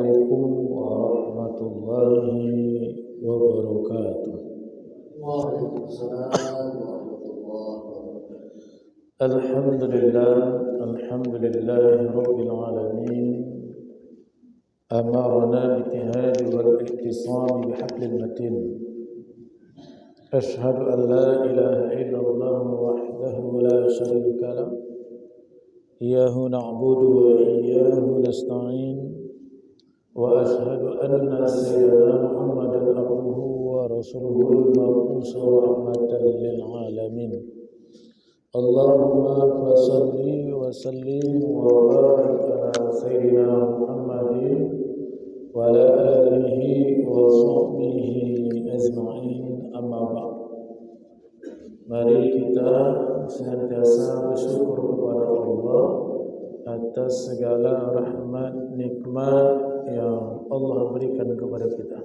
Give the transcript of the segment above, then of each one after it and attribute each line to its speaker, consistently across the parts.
Speaker 1: Assalamualaikum warahmatullahi wabarakatuh.
Speaker 2: Waalaikumsalam warahmatullahi wabarakatuh.
Speaker 1: Alhamdulillah rabbil alamin. Amarna bitihadi wal iktisami bihablil matin. Ashhadu an la ilaha illallah wahdahu la syarika lah. Iyyahu na'budu wa iyyahu nasta'in. Wa ashhadu anna sayyidana Muhammadan abduhu wa rasuluhu al-mab'uts rahmatan lil alamin. Allahumma salli wa sallim wa barik ala sayyidina Muhammadin wa ala alihi wa sahbihi ajma'in, amma ba'd. Mari kita senantiasa bersyukur kepada Allah atas segala rahmat nikmat yang Allah berikan kepada kita.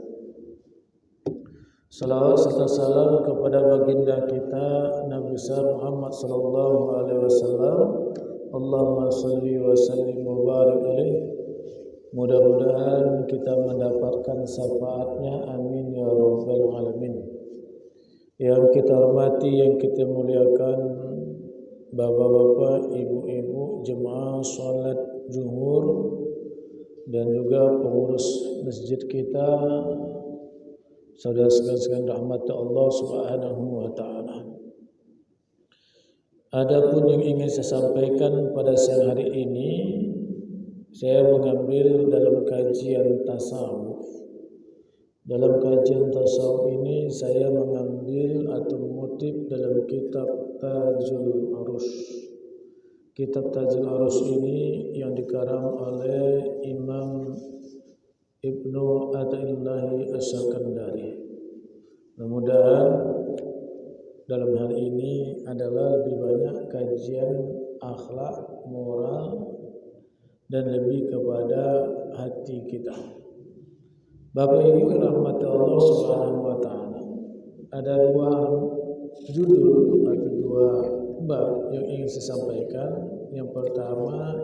Speaker 1: Salawat serta salam kepada baginda kita Nabi besar Muhammad sallallahu alaihi wasallam. Allahumma shalli wa sallim wa barik alaihi. Mudah-mudahan kita mendapatkan syafaatnya, amin ya rabbal alamin. Yang kita hormati, yang kita muliakan, bapak-bapak, ibu-ibu, jemaah salat zuhur dan juga pengurus masjid kita, saudara-saudara sekalian rahmat Allah Subhanahu wa taala. Adapun yang ingin saya sampaikan pada siang hari ini, saya mengambil dalam kajian tasawuf. Dalam kajian tasawuf ini saya mengambil atau mengutip dalam kitab Tajul Arus. Kitab Tajul Arus ini yang dikarang oleh Imam Ibnu Athaillah Asy-Syakandari. Mudah-mudahan dalam hal ini adalah lebih banyak kajian akhlak, moral, dan lebih kepada hati kita. Bapak Ibu yang rahmati Allah Subhanahu wa taala, ada dua judul atau dua bab yang ingin saya sampaikan. Yang pertama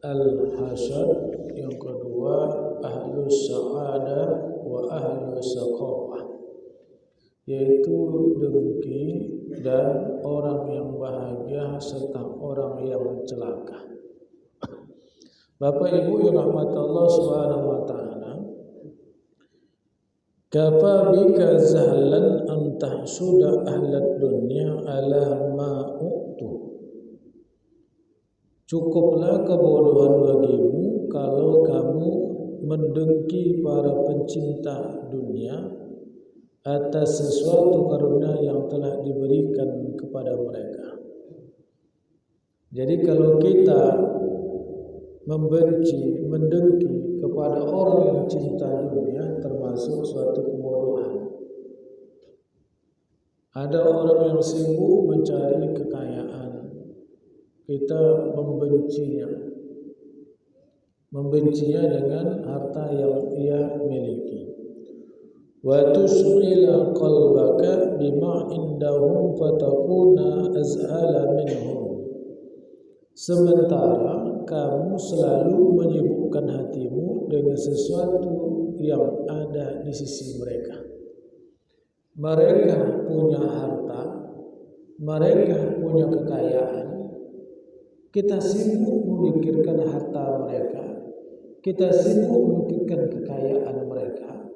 Speaker 1: al-hasad, yang kedua ahlus sa'adah wa ahlus saqawah, yaitu dengki dan orang yang bahagia serta orang yang celaka. Bapak Ibu yang rahmati Allah Subhanahu wa taala, kafa bika zahlan an tahsuda ahlad dunya ala ma u'tu. Cukuplah kebodohan bagimu kalau kamu mendengki para pencinta dunia atas sesuatu karunia yang telah diberikan kepada mereka. Jadi kalau kita membenci, mendengki kepada orang yang cinta dunia, termasuk suatu kebodohan. Ada orang yang sibuk mencari kekayaan, kita membencinya dengan harta yang ia miliki. Wa tusghila qalbaka bima indahum fatakuna azhala minhum. Sementara kamu selalu menyibukkan hatimu dengan sesuatu yang ada di sisi mereka. Mereka punya harta, mereka punya kekayaan. Kita sibuk memikirkan harta mereka, kita sibuk memikirkan kekayaan mereka,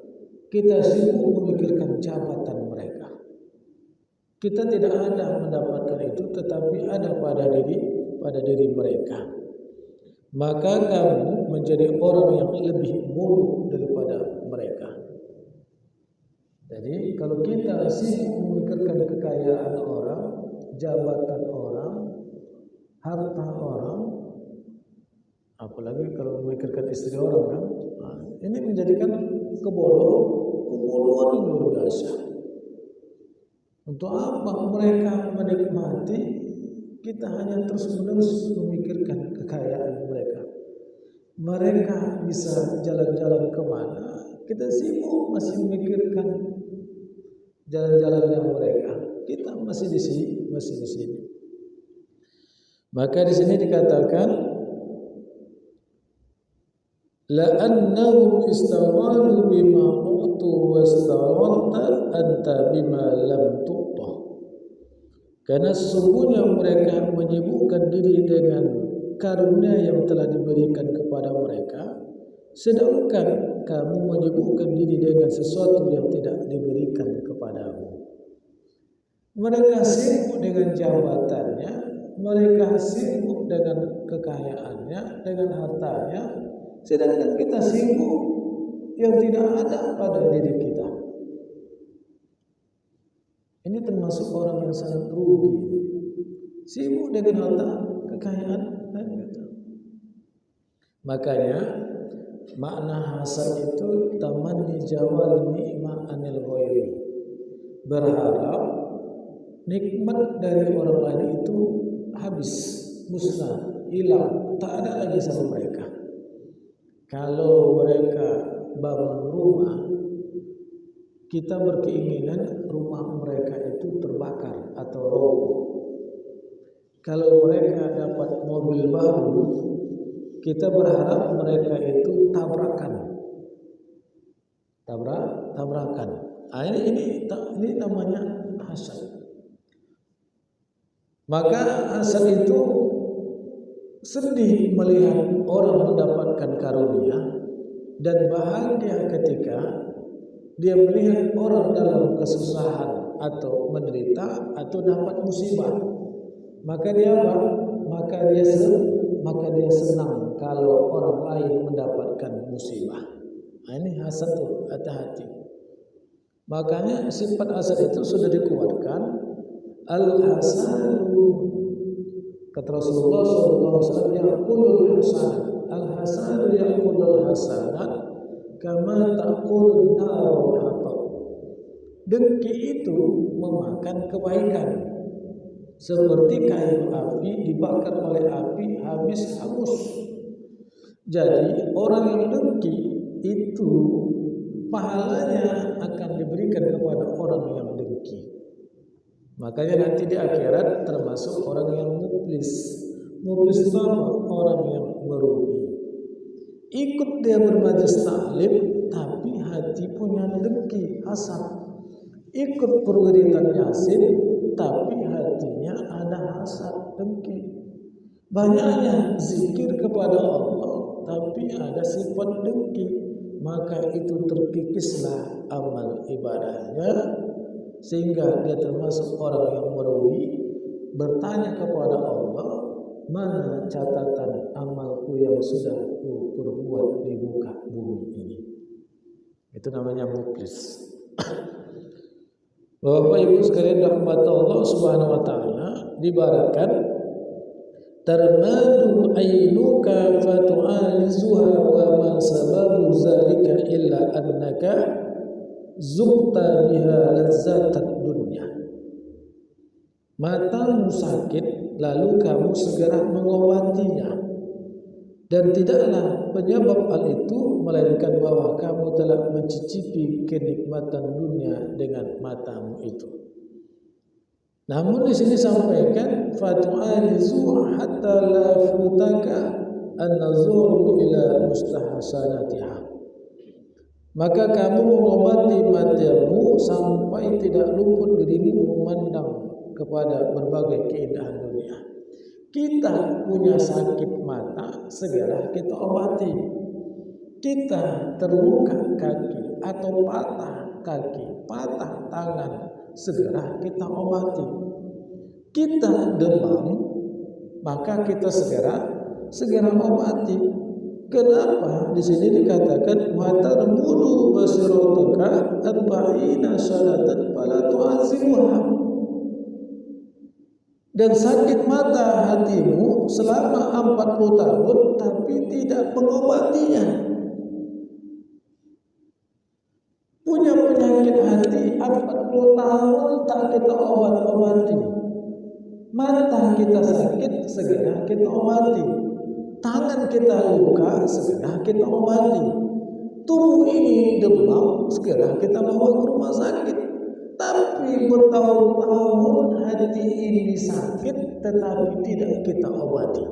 Speaker 1: kita sibuk memikirkan jabatan mereka. Kita tidak ada mendapatkan itu, tetapi ada pada diri mereka. Maka kamu menjadi orang yang lebih buruk daripada mereka. Jadi kalau kita sibuk memikirkan kekayaan orang, jabatan orang, harta orang, apalagi kalau memikirkan istri orang kan, ini menjadikan kebodohan yang luar biasa. Untuk apa mereka menikmati, kita hanya terus-menerus memikirkan kekayaan mereka. Mereka bisa jalan-jalan kemana, kita sibuk masih memikirkan jalan-jalannya mereka. Kita masih di sini. Maka di sini dikatakan la'annahum istawalu bima utu wastawarta anta bima lam tu'ta. Karena sesungguhnya mereka menyibukkan diri dengan karunia yang telah diberikan kepada mereka, sedangkan kamu menyibukkan diri dengan sesuatu yang tidak diberikan kepadamu. Mereka sibuk dengan jabatannya, mereka sibuk dengan kekayaannya, dengan hartanya, sedangkan kita sibuk yang tidak ada pada diri kita. Ini termasuk orang yang sangat rugi. Sibuk dengan harta, kekayaan, dan gitu. Makanya makna hasad itu tamanni jawal ni'mah anil ghairi. Berharap nikmat dari orang lain itu habis, musnah, hilang, tak ada lagi sama mereka. Kalau mereka bangun rumah, kita berkeinginan rumah mereka itu terbakar atau roboh. Kalau mereka dapat mobil baru, kita berharap mereka itu tabrakan. Ini namanya hasad. Maka hasad itu sedih melihat orang mendapatkan karunia dan bahagia ketika dia melihat orang dalam kesusahan atau menderita atau dapat musibah. Maka dia senang kalau orang lain mendapatkan musibah. Ini hasad tuh, hati-hati. Makanya sifat hasad itu sudah dikuatkan. Al-hasadu, kata Rasulullah SAW, yaqulul hasan. Al-hasadu yaqulul hasanat kama taqulun naru hatab. Dengki itu memakan kebaikan, seperti kayu api dibakar oleh api habis hangus. Jadi orang yang dengki itu pahalanya akan diberikan kepada orang yang dengki. Makanya nanti di akhirat termasuk orang yang muflis. Muflis itu apa? Orang yang merugi. Ikut dia bermajlis taklim, tapi hati punya dengki, hasad. Ikut perwiritan yasin, tapi hatinya ada hasad, dengki. Banyaknya zikir kepada Allah, tapi ada sifat dengki. Maka itu terkikislah amal ibadahnya, sehingga dia termasuk orang yang merugi. Bertanya kepada Allah, mana catatan amalku yang sudah ku perbuat di muka bumi ini? Itu namanya muflis. Bapak Ibu sekalian rahmat Allah Subhanahu wa taala, dibaratkan tarmadu ainuka fatu'alizuha wa ma sababu zalika illa annaka zukta biha lazzatat dunya. Matamu sakit lalu kamu segera mengobatinya, dan tidaklah penyebab hal itu melainkan bahwa kamu telah mencicipi kenikmatan dunia dengan matamu itu. Namun di sini sampaikan fatu'alizu hatta la futaka an-nazuru ila mustahsanatiha. Maka kamu mengobati matamu sampai tidak luput dirimu memandang kepada berbagai keindahan dunia. Kita punya sakit mata, segera kita obati. Kita terluka kaki atau patah kaki, patah tangan, segera kita obati. Kita demam, maka kita segera obati. Kenapa di sini dikatakan watarmulu basiratuka arba'ina syaratan fala tu'azimuha? Dan sakit mata hatimu selama 40 tahun tapi tidak mengobatinya. Punya penyakit hati 40 tahun tak kita obati. Mata kita sakit, segera kita obati. Tangan kita luka, segera kita obati. Tubuh ini demam, segera kita bawa ke rumah sakit. Tapi bertahun-tahun hati ini sakit, tetapi tidak kita obati.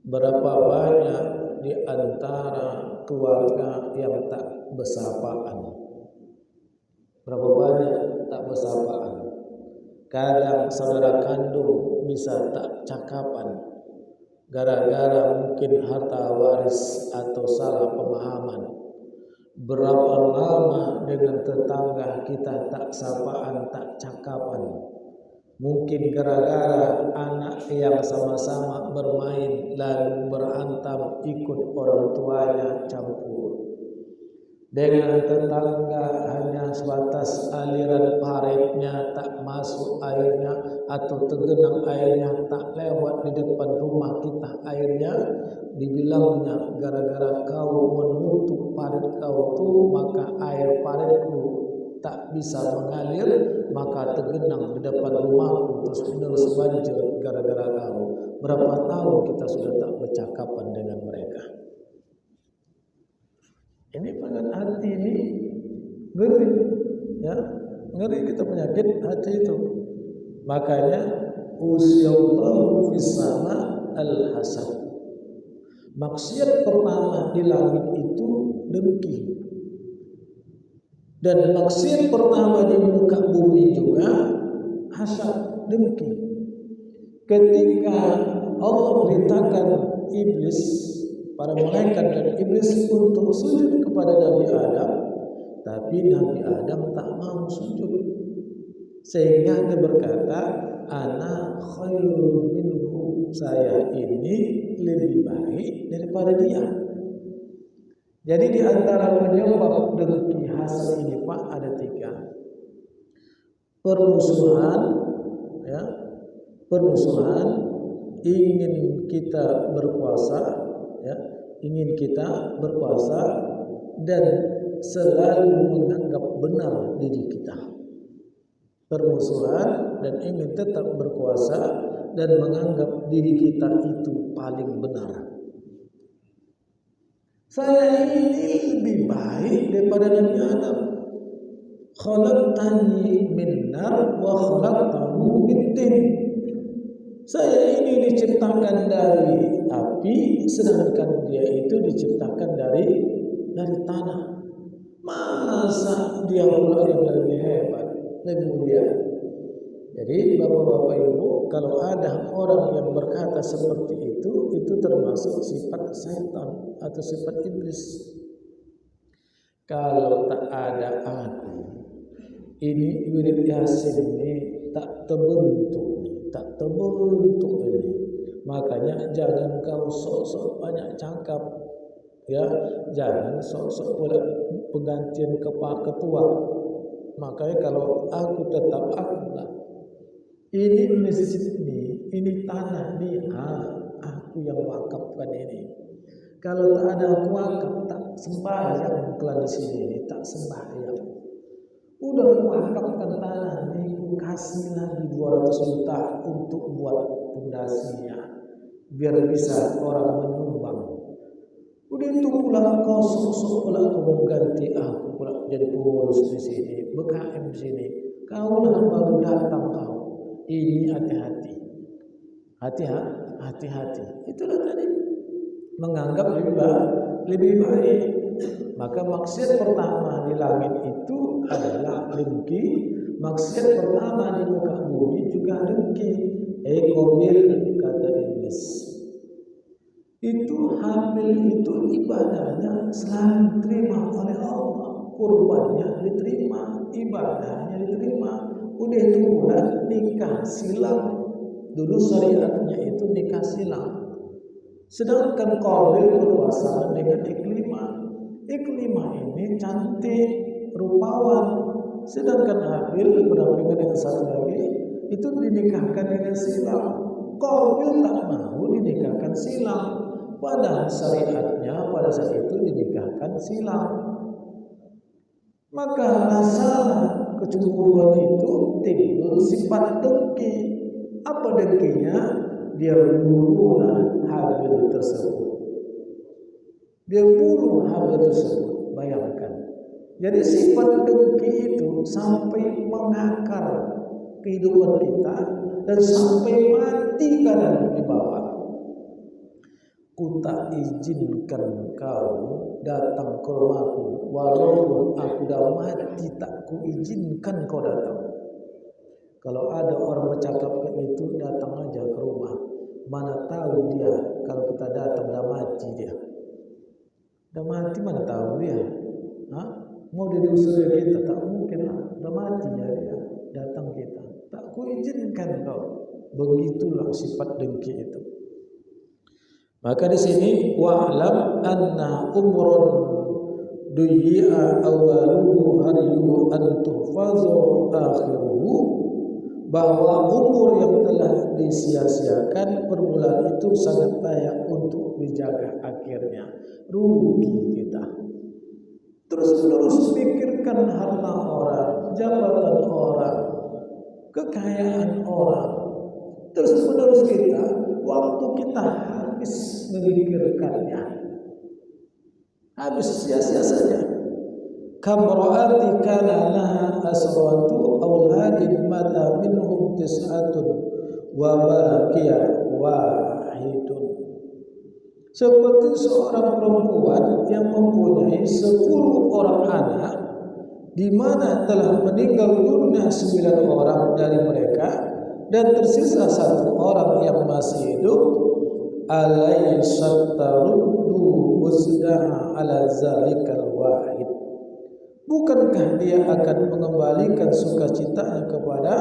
Speaker 1: Berapa banyak di antara keluarga yang tak bersapaan. Berapa banyak tak bersapaan? Kadang saudara kandung bisa tak cakapan gara-gara mungkin harta waris atau salah pemahaman. Berapa lama dengan tetangga kita tak sapaan, tak cakapan. Mungkin gara-gara anak yang sama-sama bermain lalu berantam ikut orang tuanya campur. Dengan tetangga hanya sebatas aliran paritnya tak masuk airnya atau tergenang airnya tak lewat di depan rumah kita airnya, dibilangnya gara-gara kau menutup parit kau tuh maka air paritku tak bisa mengalir, maka tergenang di depan rumahku terus banjir gara-gara kau. Berapa tahun kita sudah tak bercakapan dengan mereka. Ini pada hati ini ngeri, ya, ngeri kita penyakit hati itu. Makanya usyallahu fis sama al-hasad. Maksiat pertama di langit itu dengki. Dan maksiat pertama di muka bumi juga hasad, dengki. Ketika Allah perintahkan iblis, para malaikat dan iblis untuk sujud kepada Nabi Adam, tapi Nabi Adam tak mau sujud, sehingga dia berkata, ana khairun minhu, saya ini lebih baik daripada dia. Jadi di antara penyebab dengki hasad ini Pak ada 3. Permusuhan, ya, permusuhan, ingin kita berkuasa, ya, ingin kita berkuasa dan selalu menganggap benar diri kita. Permusuhan dan ingin tetap berkuasa dan menganggap diri kita itu paling benar. Saya ini lebih baik daripada Nabi Adam. Khalaqtani min nar wa khalaqtahu min tin. Saya ini diciptakan dari api, sedangkan dia itu diciptakan dari tanah. Masa dia pula yang lebih hebat, lebih mulia? Jadi bapak-bapak ibu, kalau ada orang yang berkata seperti itu termasuk sifat syaitan atau sifat iblis. Kalau tak ada aku, ini wirid Yasin ini tak terbentuk ini. Makanya jangan kau sok-sok banyak cakap, ya, jangan sok-sok pula penggantian kepala ketua. Makanya kalau aku tetap akulah. Ini masjid ini tanah ni, aku yang wakafkan ini. Kalau tak ada aku wakaf, tak sembahyang kelas di sini, tak sembahyang. Udah wakafkan tanah ni, aku kasih lagi 200 juta untuk buat pondasinya, biar bisa orang menyumbang. Udah itu pula kau sok-sok pula kau mengganti aku pula jadi pengurus di sini, BKM di sini. Kau lah baru datang kau. Ini hati-hati. Itulah tadi menganggap lebih baik. Maka maksiat pertama di langit itu adalah dengki. Maksiat pertama di muka bumi juga dengki. Qabil, kata iblis. Itu hamil itu ibadahnya selalu diterima oleh Allah. Kurbannya diterima, ibadahnya diterima. Udah itu pula nikah silam. Dulu syariatnya itu nikah silam. Sedangkan Qabil berpasangan dengan Iklimah. Iklimah ini cantik, rupawan. Sedangkan Habil berdampingan dengan satu lagi itu dinikahkan dengan silam. Qabil tak mau dinikahkan silam. Padahal syariatnya pada saat itu dinikahkan silam. Maka masalah kecemburuan itu timbul sifat dengki. Apa dengkinya? Dia bunuhlah Habil tersebut. Dia bunuh Habil tersebut. Bayangkan. Jadi sifat dengki itu sampai mengakar kehidupan kita dan sampai mati kadang di bawah. ku tak izinkan kau datang ke rumahku, walaupun aku dah mati tak ku izinkan kau datang. Kalau ada orang bercakap begitu, datang aja ke rumah. Mana tahu dia kalau kita datang dah mati dia. Dah mati mana tahu dia. Mau dia diusir kita, tak mungkin lah. Dah mati dia datang kita. Tak ku izinkan kau. Begitulah sifat dengki itu. Maka di sini wa'lam anna umrun duyi'a awaluhu hariyu an tuhfazu akhiruhu, bahwa umur yang telah disia-siakan permulaan itu sangat layak untuk dijaga akhirnya. Rugi kita. Terus-menerus pikirkan harta orang, jabatan orang, kekayaan orang. Terus-menerus kita, waktu kita habis memikirkannya, habis sia-sia saja. Kamra'ati kana laha asratu auladin mata minhum tis'atun wa baqiya wahidun. Seperti seorang perempuan yang mempunyai 10 orang anak, di mana telah meninggal dunia 9 orang dari mereka dan tersisa 1 orang yang masih hidup. Alaysat taruddu wuzdaha ala zalikal wahid. Bukankah dia akan mengembalikan sukacitanya kepada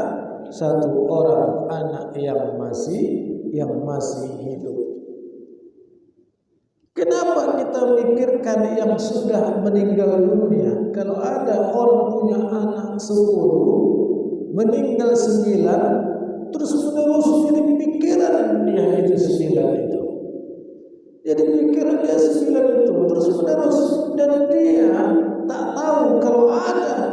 Speaker 1: 1 orang anak yang masih hidup? Kenapa kita mikirkan yang sudah meninggal dunia? Kalau ada orang punya anak 10, meninggal 9, terus menerus jadi pikiran dia itu 9 itu. Jadi pikiran dia 9 itu terus menerus, dan dia tak tahu kalau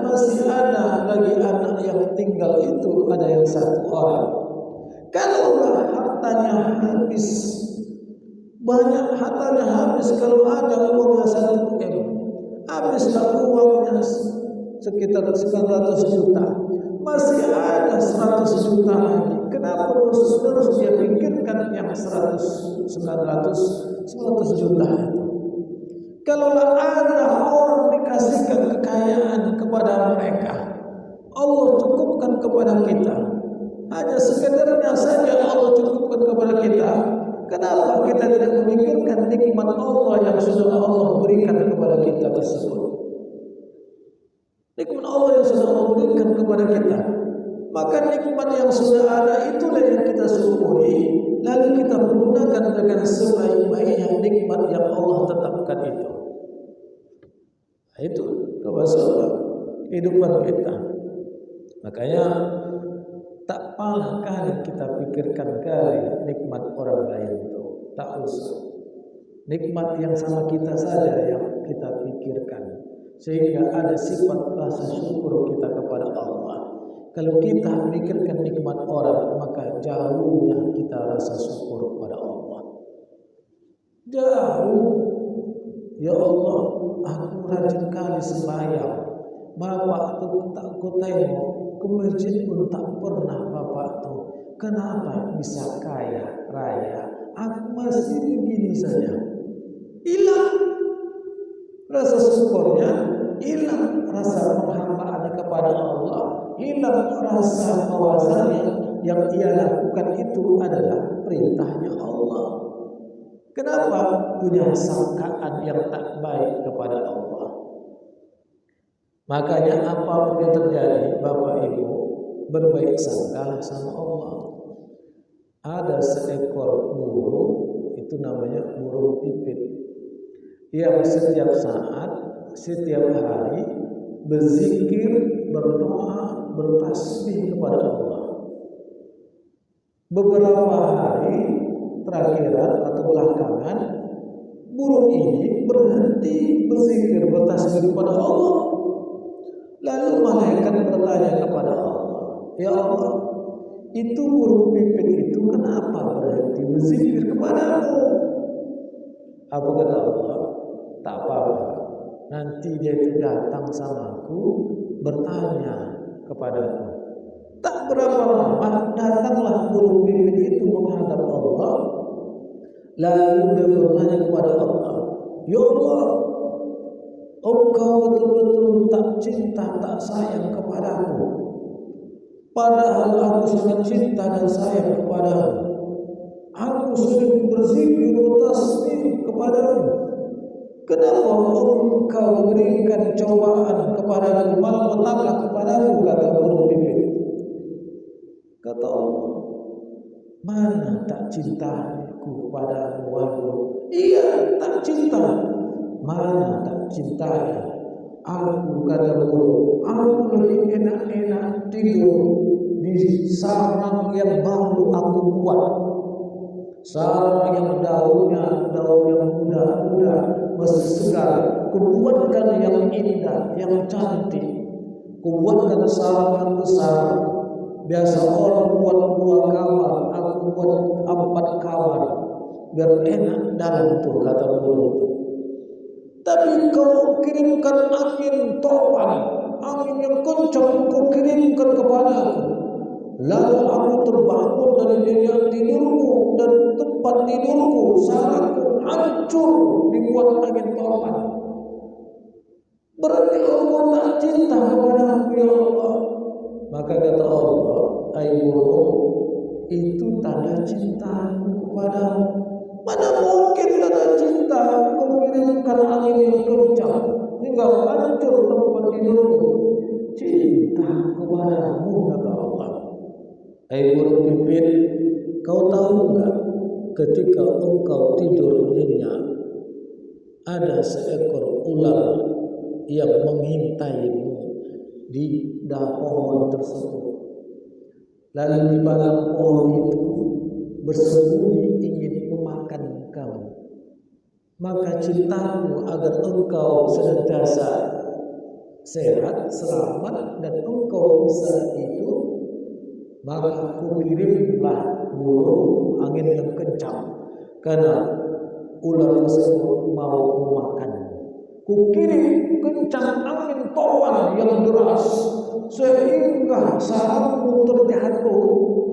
Speaker 1: masih ada lagi anak yang tinggal itu, ada yang 1 orang. Kalau hartanya habis, banyak hartanya habis, kalau ada uangnya 1 M, habislah uangnya sekitar 900 juta, masih ada 100 juta lagi. Kenapa terus dia pikirkan yang 900 juta itu? Kalau ada orang dikasihkan kekayaan kepada mereka, Allah cukupkan kepada kita. Hanya sekedarnya saja Allah cukupkan kepada kita. Kenapa kita tidak memikirkan nikmat Allah yang sudah Allah berikan kepada kita tersebut? Nikmat Allah yang sudah Allah berikan kepada kita. Maka nikmat yang sudah ada itulah yang kita syukuri, lalu kita menggunakan dengan sebaik-baiknya nikmat yang Allah tetapkan itu. Itu kewajiban kehidupan kita. Makanya tak pernah kali kita pikirkan kali nikmat orang lain itu. Tak usah. Nikmat yang sama kita saja yang kita pikirkan, sehingga ada sifat rasa syukur kita kepada Allah. Kalau kita pikirkan nikmat orang, maka jauhnya kita rasa syukur kepada Allah. Jauh. Ya Allah, aku rajin kali sembahyang. Bapak tu tak ku tengok, ke masjid pun tak pernah bapak tu. Kenapa bisa kaya raya? Aku masih begini saja. Hilang rasa syukurnya, hilang rasa penghambaan kepada Allah, hilang rasa bahwasanya yang ia lakukan itu adalah perintahnya Allah. Kenapa? Punya sangkaan yang tak baik kepada Allah. Makanya apapun yang terjadi, Bapak Ibu, berbaik sangkalah sama Allah. Ada seekor burung, itu namanya burung pipit, yang setiap saat, setiap hari berzikir, berdoa, bertasbih kepada Allah. Beberapa hari terakhiran atau belakangan, burung ini berhenti berzikir, bertasbih kepada Allah. Lalu malaikat bertanya kepada Allah, ya Allah, itu burung pipit itu kenapa berhenti berzikir kepadamu? Apa kata Allah? Tak apa-apa, nanti dia itu datang sama aku, bertanya kepadaku. Tak berapa lama datanglah burung pipit itu menghadap Allah. Lalu dia bertanya kepada Allah, ya Allah, Engkau betul-betul tak cinta, tak sayang kepadaku, padahal aku sangat cinta dan sayang kepadamu. Aku sering berzikir bertasbih kepadamu. Kenapa Engkau berikan cobaan kepadaku, malah petaka kepadaku? Kata burung pipit. Kata Allah, mana tak cintaku kepadamu wahai? Iya, tak cinta. Mana tak cinta? Aku, kata burung, aku lebih enak-enak tidur di sarang yang baru aku buat, sarang yang daunnya daun yang muda-muda masih segar. Kubuatkan yang indah, yang cantik. Kubuatkan sarang yang besar. Biasa orang buat 2 kamar, aku buat 4 kamar, biar enak dalam tuh, kata burung itu. Tapi kau kirimkan angin topan, angin yang kencang kau kirimkan kepadaku. Lalu aku terbangun dari tidurku dan tempat tidurku, sarangku hancur dibuat angin topan. Berarti Allah tak cinta kepadaku, ya Allah. Maka kata Allah, hai burung, itu tanda cintaku kepadamu. Mana mungkin tanda cinta kau kirimkan angin yang kencang hingga hancur tempat tidurku. Cinta kepadamu, kata Allah. Hai burung pipit, kau tahu enggak, ketika engkau tidur nyenyak, ada seekor ular yang mengintaimu di dalam pohon tersebut. Lalu di bawah pohon itu bersembunyi ingin memakan kamu. Maka cintamu agar engkau senantiasa sehat, selamat, dan engkau bisa hidup, maka aku kirimlah burung angin yang kencang, karena ular tersebut mau memakanmu. Kukirim kencang angin topan yang deras sehingga sarangmu terjatuh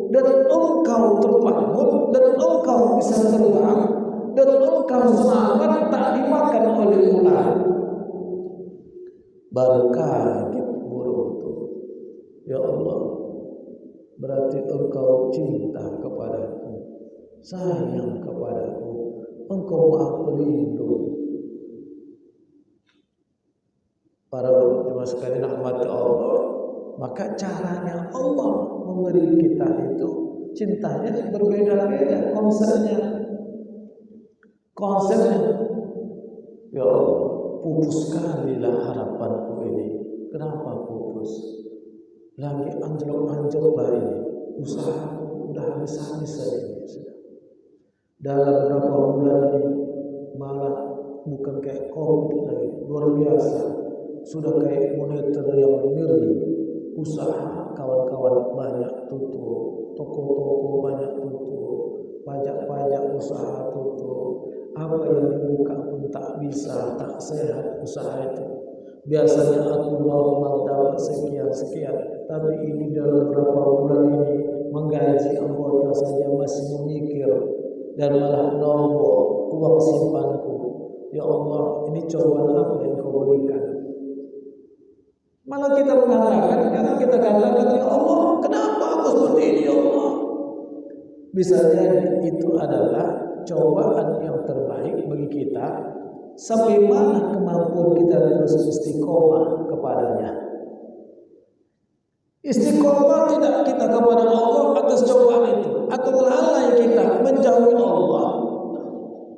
Speaker 1: dan engkau terbangun dan engkau bisa terbang dan engkau selamat, tak dimakan oleh ular. Baru kaget burung itu, ya Allah, berarti engkau cinta kepadaku, sayang kepadaku, engkau maha pelindung. Para jemaah sekalian rahmati Allah, maka caranya Allah memberi kita itu cintanya berbeda-beda konsepnya. Ya Allah, pupus sekalilah harapanku ini. Kenapa pupus? Lagi anjlok-anjlok ini, usahaku udah habis-habis ini. Dalam beberapa bulan ini malah bukan kayak COVID lagi, luar biasa. Sudah kayak monitor yang ngeri. Usaha kawan-kawan banyak tutup, toko-toko banyak tutup, pajak-pajak usaha tutup. Apa yang dibuka pun tak bisa, tak sehat usaha itu. Biasanya aku normal dapat sekian, tapi ini dalam beberapa bulan ini menggaji anggota saja masih memikir dan malah nombor uang simpanku. Ya Allah, ini cobaan apa yang kau berikan? Malah kita mengatakan, ya Allah, kenapa aku seperti ini, ya Allah? Bisa jadi itu adalah cobaan yang terbaik bagi kita, sampai mana kemampuan kita terus istiqomah kepadanya. Istiqomah tidak kita kepada Allah atas cobaan itu, atau lalai kita menjauhi Allah,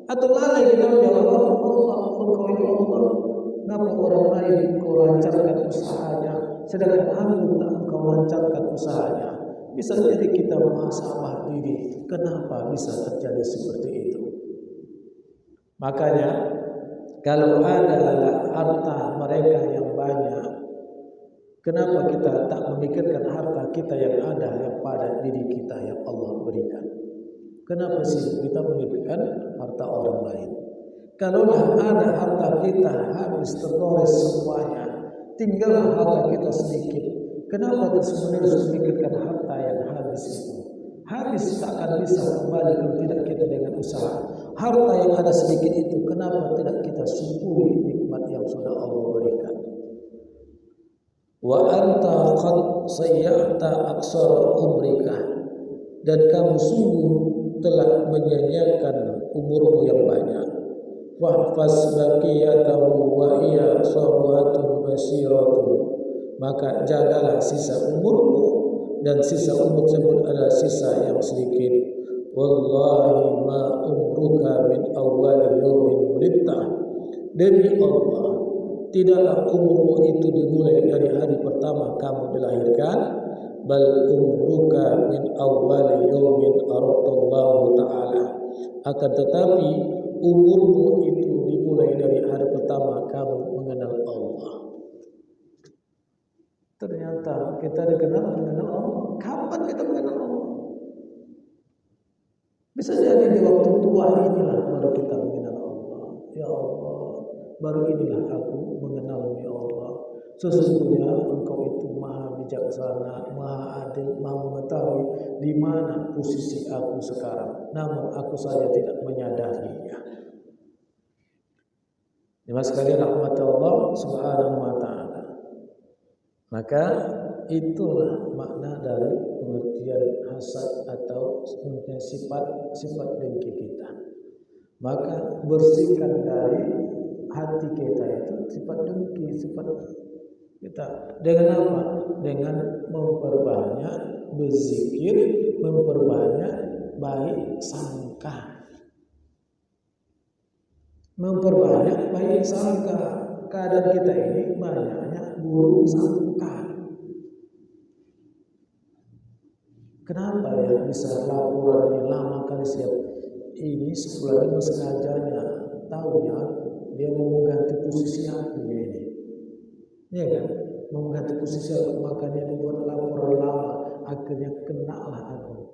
Speaker 1: atau lalai kita menjauhi Allah. Kenapa orang lain kau lancarkan usahanya, sedangkan aku tak kau lancarkan usahanya? Bisa jadi kita muhasabah diri, kenapa bisa terjadi seperti itu? Makanya kalau ada harta mereka yang banyak, kenapa kita tak memikirkan harta kita yang ada yang pada diri kita yang Allah berikan? Kenapa sih kita memikirkan harta orang lain? Kalau ada harta kita habis tergores semuanya, tinggal harta kita sedikit. Kenapa terus-menerus memikirkan harta yang habis itu? Habis tak akan bisa kembali kalau tidak kita dengan usaha. harta yang ada sedikit itu, kenapa tidak kita syukuri nikmat yang sudah Allah berikan? Wa anta qad sayyata aksar umrika, dan kamu sungguh telah menyanyiakan umurmu yang banyak. Wahfaz baqiyatahu wa iya sawatun basiratun, maka jagalah sisa umurmu, dan sisa umur tersebut adalah sisa yang sedikit. Wallahi ma umruka min awwal yawmin wulidta, demi Allah tidaklah umurmu itu dimulai dari hari pertama kamu dilahirkan, bal umruka min awwal yawmin aradallahu ta'ala, akan tetapi umurmu itu dimulai dari hari pertama kamu mengenal Allah. Ternyata kita dikenal mengenal Allah. Kapan kita mengenal Allah? Bisa jadi di waktu tua inilah baru kita mengenal Allah. Ya Allah, baru inilah aku mengenalmu ya Allah. Sesungguhnya Engkau itu maha bijaksana, maha adil, maha mengetahui di mana posisi aku sekarang. Namun aku saja tidak menyadarinya. Jemaah sekalian rahmat Allah Subhanahu wa taala. Maka itulah makna dari pengertian hasad atau sifat dengki kita. Maka bersihkan dari hati kita itu sifat dengki, sifat kita. Dengan apa? Dengan memperbanyak berzikir, memperbanyak baik sangka. Memperbanyak baik sangka. Keadaan kita ini banyaknya buruk sangka. Kenapa ya bisa laporan ini lama kali siap? Ini sebulan ini sengajanya tahunya dia mau mengganti posisi aku ini. Ya kan? Mau mengganti posisi aku, makanya dibuat laporan lama. Akhirnya kenalah aku.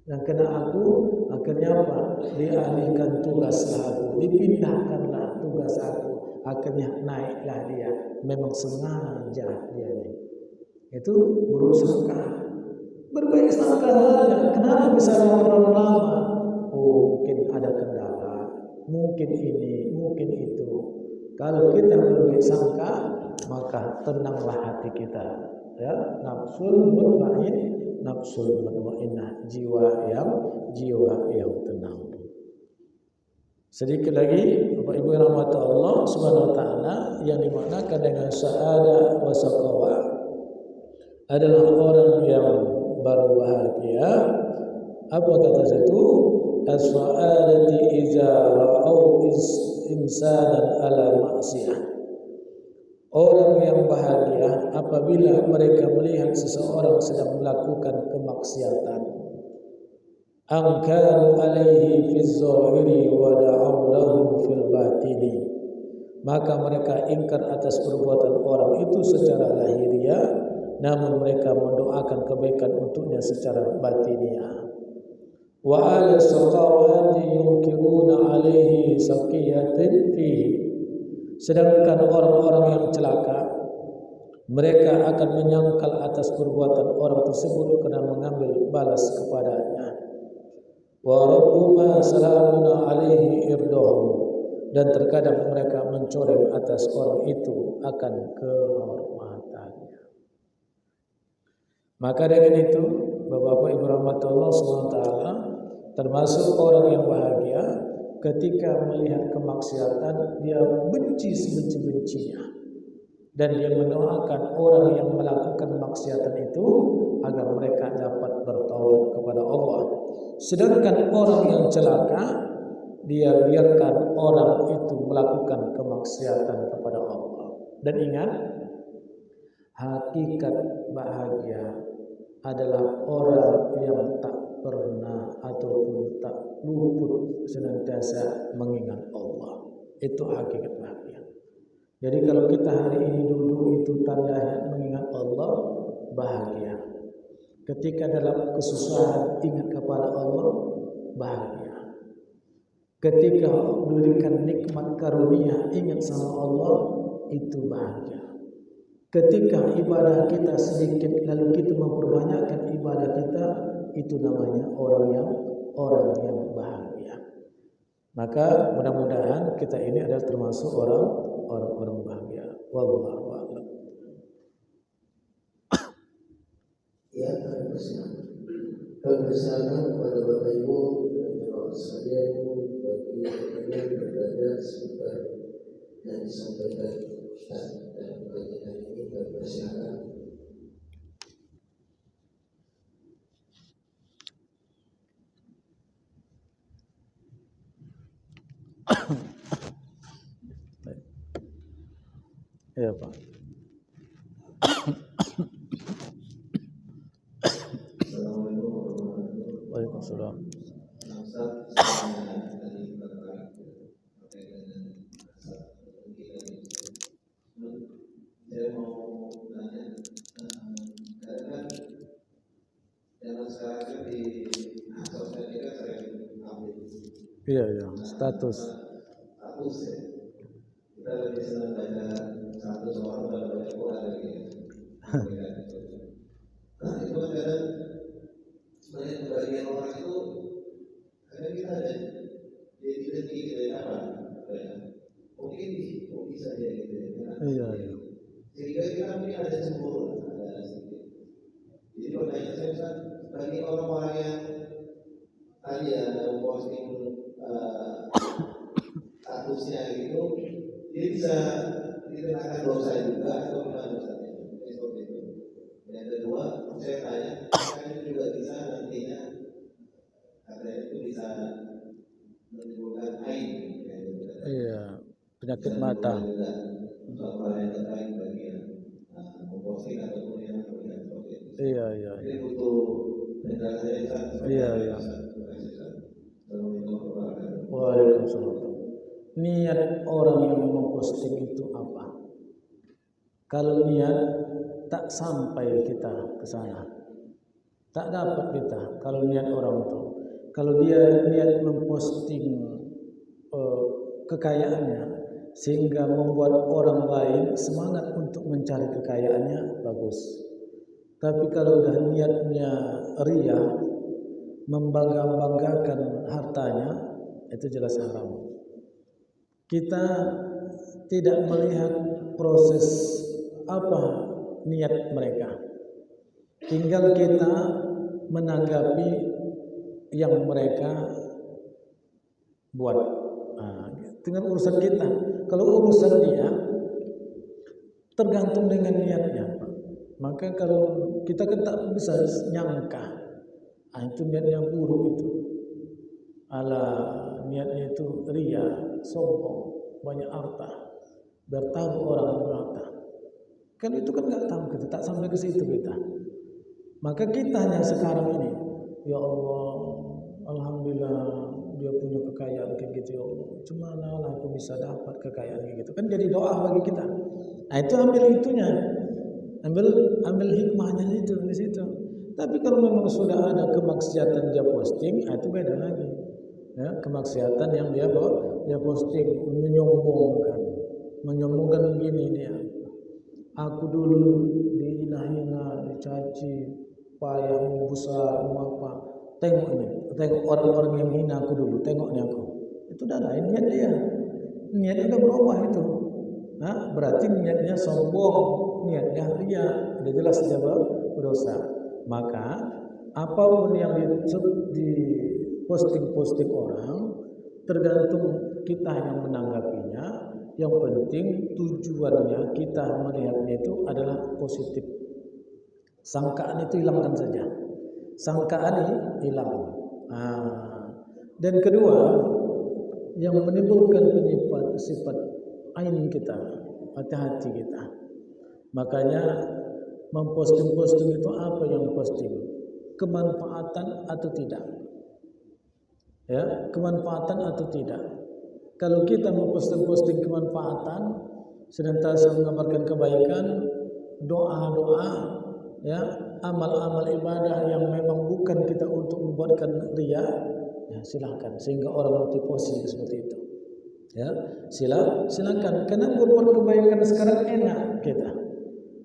Speaker 1: Dan kena aku, akhirnya apa? Dialihkan tugas aku, dipindahkanlah tugas aku. Akhirnya naiklah dia. Memang sengaja dia ini. Itu buruk sangka. Berbaik sangka saja. Kenapa bisa laporan lama? Oh, mungkin ada kendala. Mungkin ini, mungkin itu. Kalau kita berbaik sangka, maka tenanglah hati kita. Ya, nafsul mutmainnah, jiwa yang tenang. Sedikit lagi, Bapak Ibu yang rahmat Allah Subhanahu wa taala, yang dimaknakan dengan sa'adah wa saqawa adalah orang yang berbahagia. Apa kata situ? As-sa'adati iza ra'au insanan ala ma'siyah. Orang yang bahagia apabila mereka melihat seseorang sedang melakukan kemaksiatan. Angkaru alaihi fil zahiri wa da'u lahu fil batini. Maka mereka ingkar atas perbuatan orang itu secara lahiriah, namun mereka mendoakan kebaikan untuknya secara batiniah. Wa ala saqawati yunkiruna alaihi saqiyatin fihi. Sedangkan orang-orang yang celaka, mereka akan menyangkal atas perbuatan orang tersebut karena mengambil balas kepadanya. Wa rabbuma salamuna alaihi irdahum, dan terkadang mereka mencoreng atas orang itu akan kehormatannya. Maka dengan itu, Bapak-bapak Ibu rahmatullah SWT, termasuk orang yang bahagia ketika melihat kemaksiatan, dia benci sebenci-bencinya, dan dia mendoakan orang yang melakukan maksiatan itu agar mereka dapat bertaubat kepada Allah. Sedangkan orang yang celaka, dia biarkan orang itu melakukan kemaksiatan kepada Allah. Dan ingat, hakikat bahagia adalah orang yang tak pernah ataupun tak luput senantiasa mengingat Allah. Itu hakikat bahagia. Jadi kalau kita hari ini duduk itu tanda mengingat Allah, bahagia. Ketika dalam kesusahan ingat kepada Allah, bahagia. Ketika diberikan nikmat karunia ingat sama Allah, itu bahagia. Ketika ibadah kita sedikit lalu kita memperbanyakkan ibadah kita, itu namanya orang yang bahagia. Maka mudah-mudahan kita ini adalah termasuk orang-orang bahagia. Wallahu a'lam.
Speaker 2: Ya, kami persilakan kepada Bapak Ibu dan sekalian bagi yang berada sebentar yang disampaikan Ustaz dalam kajian ini, kami persilakan.
Speaker 1: Ya Pak.
Speaker 2: Assalamualaikum warahmatullahi wabarakatuh.
Speaker 1: Waalaikumsalam.
Speaker 2: Ustaz, saya tadi tertarik terkait dengan asal saya mau tanya, karena zaman sekarang kan di sosial media sering update.
Speaker 1: Iya, status.
Speaker 2: Status ya. Kita lebih senang baca status orang daripada baca Quran gitu. Nah itu kan kadang sebenarnya kebagian orang itu kadang kita ada identik dari apa? Mungkin bisa dia gitu ya.
Speaker 1: Iya.
Speaker 2: Sehingga kita mungkin ada cemburu, ada sedikit. Jadi pertanyaan saya Ustaz, bagi orang-orang yang tadi ada posting statusnya gitu, dia bisa dikenakan dosa juga atau gimana Ustaz? Seperti itu. Yang kedua, saya tanya, apakah itu juga bisa nantinya katanya itu bisa menimbulkan aib?
Speaker 1: Iya, penyakit mata.
Speaker 2: Untuk orang yang terkait bagian memposting ataupun yang melihat seperti itu.
Speaker 1: Iya.
Speaker 2: Jadi butuh penjelasan Ustaz.
Speaker 1: Iya. Waalaikumsalam. Niat orang yang memposting itu apa? Kalau niat tak sampai kita ke sana, tak dapat kita. Kalau niat orang itu, kalau dia niat memposting kekayaannya sehingga membuat orang lain semangat untuk mencari kekayaannya, bagus. Tapi kalau dah niatnya ria, membangga-banggakan hartanya, itu jelas haram. Kita tidak melihat proses apa niat mereka. Tinggal kita menanggapi yang mereka buat. Dengan urusan kita. Kalau urusan dia tergantung dengan niatnya. Maka kalau kita kan tak bisa nyangka, itu niatnya buruk itu. Niatnya itu ria, sombong, banyak harta, bertabu orang berharta. Kan itu kan nggak tahu kita, tak sampai ke situ kita. Maka kita hanya sekarang ini, ya Allah, alhamdulillah dia punya kekayaan kayak gitu ya Allah. Cumana lah aku bisa dapat kekayaan kayak gitu. Kan jadi doa bagi kita. Nah itu ambil itunya, ambil hikmahnya itu di situ. Tapi kalau memang sudah ada kemaksiatan dia posting, itu beda lagi. Ya, kemaksiatan yang dia posting, menyombongkan begini dia. Aku dulu dihina-hina, dicaci, payah, besar, apa. Tengok orang-orang yang hina aku dulu, tengok nih aku. Itu udah lain niat dia. Niatnya udah berubah itu. Nah, berarti niatnya sombong, niatnya ria, udah jelas dia berdosa. Maka apapun yang di posting orang, tergantung kita yang menanggapinya. Yang penting tujuannya kita melihatnya itu adalah positif. Sangkaan itu hilangkan saja. Sangkaan hilang. Dan kedua, yang menimbulkan sifat ain kita, hati-hati kita. Makanya memposting itu apa yang posting? Kemanfaatan atau tidak? Ya, kemanfaatan atau tidak? Kalau kita memposting kemanfaatan, senantiasa mengabarkan kebaikan, doa-doa, ya, amal-amal ibadah yang memang bukan kita untuk membuatkan ria, ya silakan. Sehingga orang motivasi seperti itu. Ya, silakan. Karena membuat kebaikan sekarang enak kita.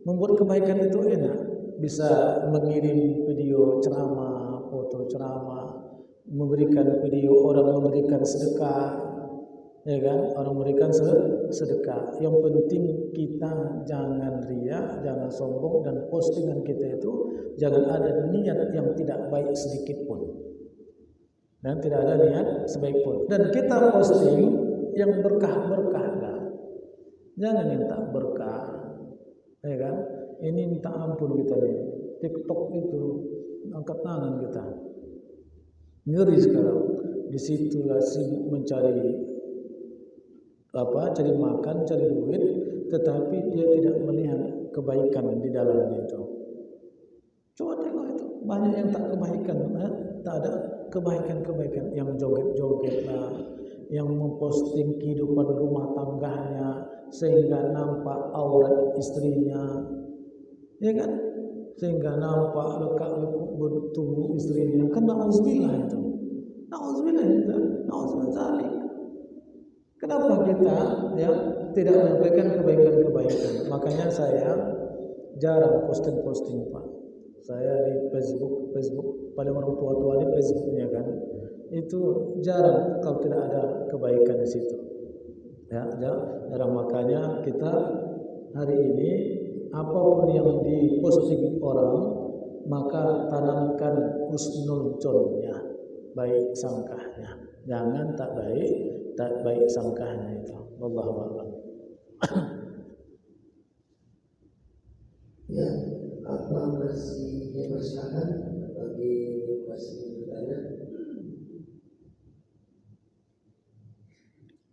Speaker 1: Membuat kebaikan itu enak. Bisa mengirim video ceramah, foto ceramah, memberikan video orang memberikan sedekah, ya kan? Orang memberikan sedekah. Yang penting kita jangan riya, jangan sombong, dan postingan kita itu jangan ada niat yang tidak baik sedikit pun. Dan tidak ada niat sebaik pun. Dan kita posting yang berkah-berkah lah. Jangan yang tak berkah. Ya kan? Ini minta ampun kita nih. TikTok itu angkat tangan kita. Ngeri sekarang. Disitulah sibuk mencari cari makan, cari duit, tetapi dia tidak melihat kebaikan di dalamnya itu. Coba tengok itu, banyak yang tak kebaikan, tak ada kebaikan-kebaikan, yang joget-joget lah, yang memposting kehidupan rumah tangganya sehingga nampak aurat istrinya, ya kan? Sehingga nampak lekak-lekuk tubuh istrinya. Kan na'udzubillah itu. Na'udzubillah itu. Na'udzubillah. Kenapa kita tidak menyampaikan kebaikan-kebaikan? Makanya saya jarang posting Pak. Saya di Facebook paling orang tua di Facebooknya kan, itu jarang kalau tidak ada kebaikan di situ. Ya, jarang. Makanya kita hari ini apapun yang diposting orang, maka tanamkan husnul zonnya, baik sangkahnya. Jangan tak baik sangkahnya itu. Wallahu a'lam.
Speaker 3: Ya, apa masih dipersilakan bagi masih bertanya?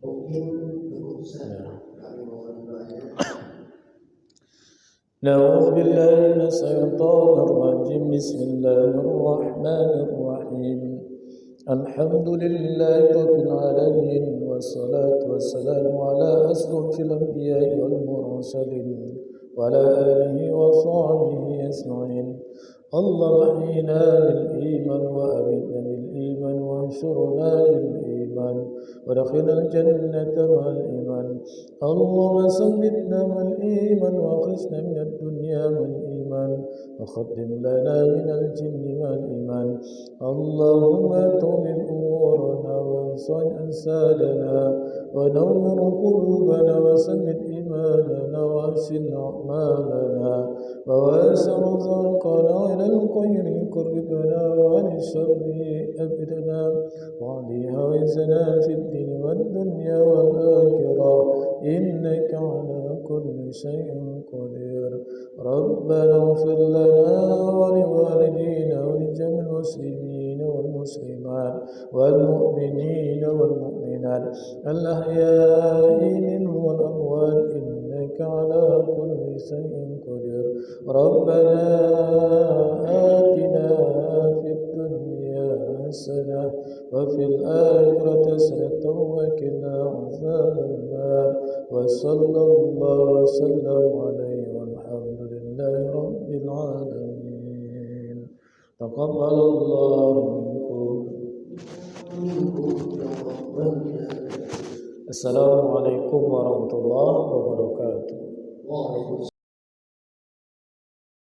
Speaker 3: Mungkin cukup saja kami mohon doanya.
Speaker 1: Na'udzu billahi minasy syaithanir rajim. Bismillahir rahmanir rahim. Alhamdulillahi rabbil alamin wassalatu wassalamu ala asrofil anbiya'i wal mursalin wa ala alihi wa sahbihi ajma'in. Allahumma ahyina bil iman wa amitna bil iman wa ansurna bil iman wa adkhilna al jannata ma'al iman. Allahumma sabbitna ma'al iman wa akhrijna min ad-dunya ma'al iman wa khatim lana min al-jinni ma'al iman. Allahumma tawil umurana wa ansur ansadana wa nawwir qulubana wa sabbit imanana wa ahsin a'malana wa wasi' rizqana ila al-khayri qurribna wa li sharri abdana wa li hawzana fid din wad dunya wal akhirah innaka ala kulli shay'in qadir. Rabbana ighfir lana wa li walidina wa li jami'il muslimina wal muslimat wal mu'minina wal mu'minat al ahya'i minhum wal amwat innaka ala kulli shay'in qadir. Rabbana atina fid dunya hasanah wa fil akhirati hasanah wa qina adzaban nar. Wa sallallahu wa sallam alaihi walhamdulillahi rabbil alamin. Taqabbalallahu minkum. Assalamualaikum warahmatullahi wabarakatuh.